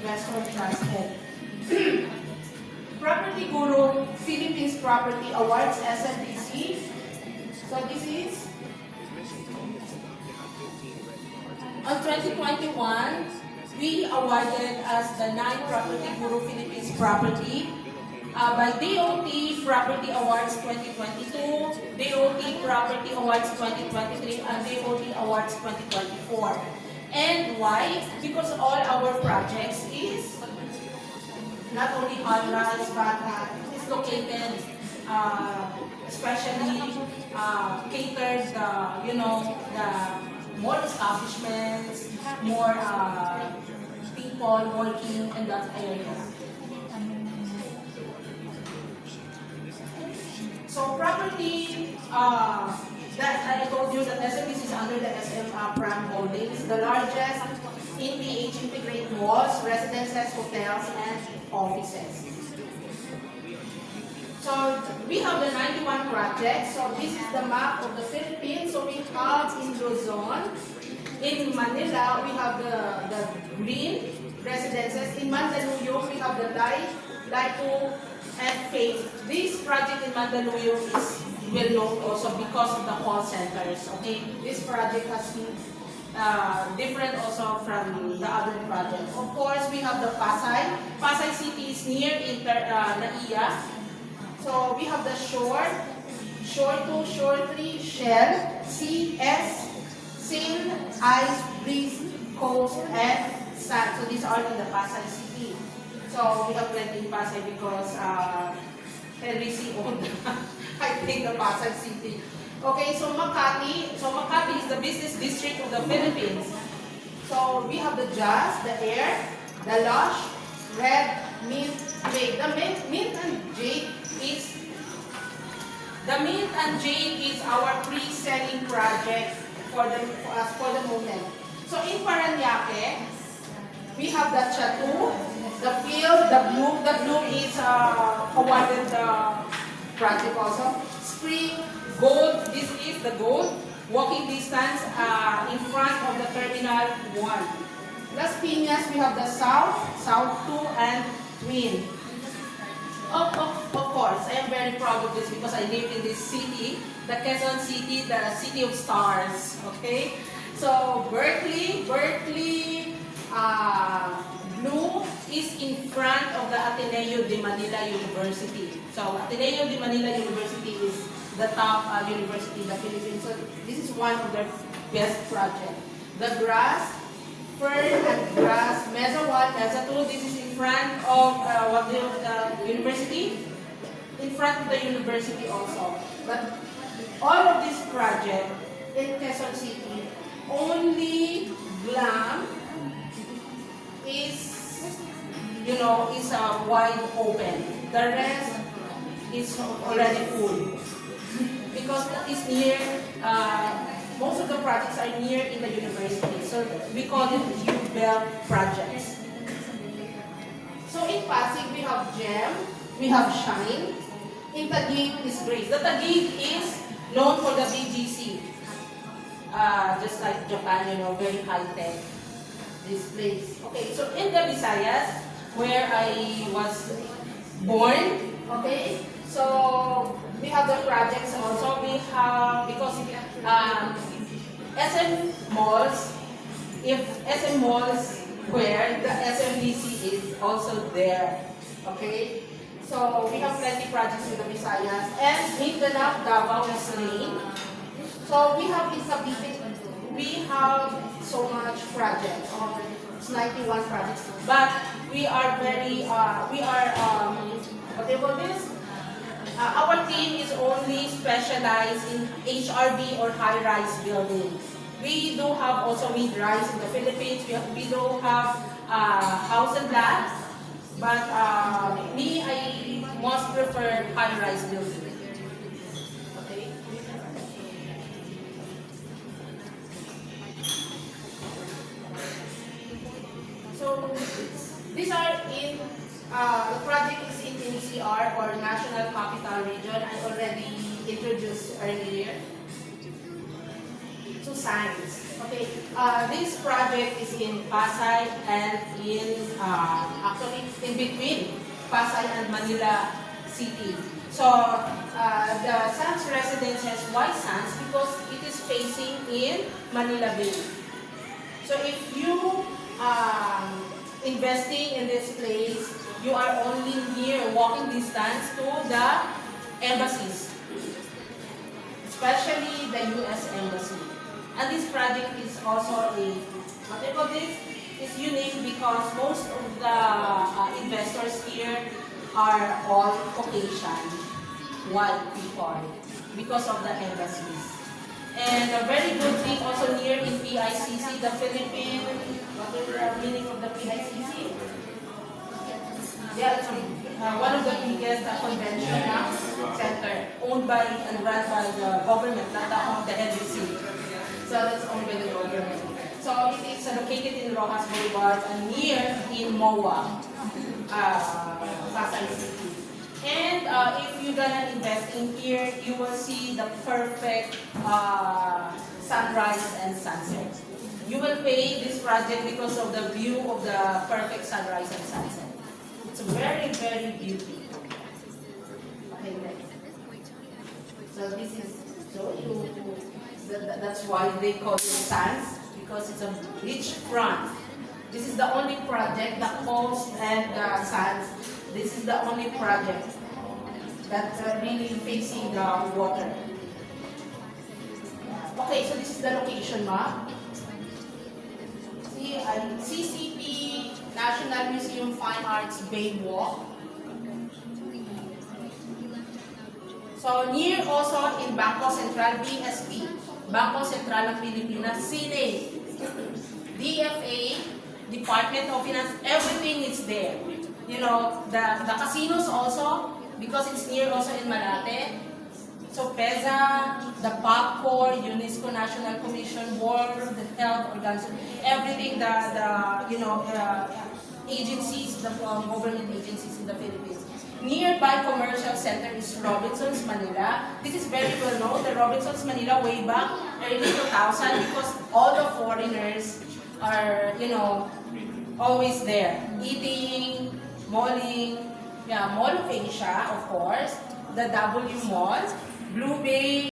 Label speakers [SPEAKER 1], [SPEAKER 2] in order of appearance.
[SPEAKER 1] investor trusted. Property Guru Philippines Property Awards SMBC. So this is on 2021, we awarded as the 9th Property Guru Philippines Property by DOT Property Awards 2022, DOT Property Awards 2023, and DOT Awards 2024. And why? Because all our projects is not only high-rise, but it is located, especially catered, the more establishments, more people working in that area. So property that I told you that SMBC is under the SM Prime Holdings, the largest in PH integrated malls, residences, hotels, and offices. So we have the 91 projects. So this is the map of the Philippines. So we have in Luzon, in Manila, we have the green residences. In Mandaluyong, we have the Daipo and Faith. This project in Mandaluyong is well known also because of the call centers. Okay, this project has been different also from the other projects. Of course, we have the Pasay. Pasay City is near Naiya. So we have the Shore 2, Shore 3, Shell, CS, Sin, Ice, Breeze, Coast, and Sand. So these are in the Pasay City. So we have plenty in Pasay because Henry C. owned, I think, the Pasay City. Okay, so Makati. So Makati is the business district of the Philippines. So we have the Jazz, the Air, the Lush, Red, Mint, Jade. The Mint and Jade is our pre-selling project for the moment. So in Parañaque, we have the Chatu, the Field, the Bloom. The Bloom is awarded the project also. Spring, Gold, this is the Gold. Walking distance in front of the Terminal 1. Las Piñas, we have the South 2, and Twin. Of course, I am very proud of this because I live in this city, the Quezon City, the City of Stars. Okay, so Berkeley blue is in front of the Ateneo de Manila University. So Ateneo de Manila University is the top university in the Philippines. So this is one of their best projects. The Grass, Fern and Grass, Mesa 1, Mesa 2, this is in front of the university. In front of the university also. But all of this project in Quezon City, only Glam is wide open. The rest is already full. Because it's near, most of the projects are near in the university. So we call it U-Belt projects. So in Pasig, we have Gem, we have Shine. In Taguig is Grace. The Taguig is known for the BGC. Just like Japan, very high-tech, this place. Okay, so in the Visayas, where I was born, okay, so we have the projects also. We have, because SM Malls, if SM Malls where the SMBC is also there, okay? So we have plenty projects in the Visayas. And Mindanao, Davao is Lane. So we have in Cavite, we have so much projects. It's 91 projects. But we are very, what do you call this? Our team is only specialized in HRB or high-rise building. We do have also mid-rise in the Philippines. We do have house and land. But me, I most prefer high-rise building. Okay. So these are in the project is in NCR or National Capital Region. I already introduced earlier. So signs. Okay, this project is in Pasay and actually in between Pasay and Manila City. So the Sands residence has white sands because it is facing in Manila Bay. So if you investing in this place, you are only near walking distance to the embassies, especially the U.S. Embassy. And this project is also what I call this, is unique because most of the investors here are all Caucasian, white people, because of the embassies. And a very good thing also near in PICC, the Philippine, what is the meaning of the PICC? Yeah, it's one of the biggest convention center, owned by and run by the government, not the NBC. So that's owned by the government. So it is located in Rojas Boulevard and near in MOA, Pasay City. And if you're gonna invest in here, you will see the perfect sunrise and sunset. You will pay this project because of the view of the perfect sunrise and sunset. It's very, very beautiful. Okay, next. So this is that's why they call it sands, because it's a beachfront. This is the only project, the coast and the sands. This is the only project that's really facing the water. Okay, so this is the location map. See, CCP, National Museum Fine Arts Bay Walk. So near also in Bangko Sentral, BSP, Bangko Sentral ng Pilipinas, CINE, DFA, Department of Finance, everything is there. You know, the casinos also, because it's near also in Malate. So PEZA, the PAPCOR, UNESCO National Commission, World Health Organization, everything agencies, the government agencies in the Philippines. Nearby commercial center is Robinsons Manila. This is very well known, the Robinsons Manila way back early 2000, because all the foreigners are, always there, eating, malling, Mall of Asia, of course, the W Mall, Blue Bay,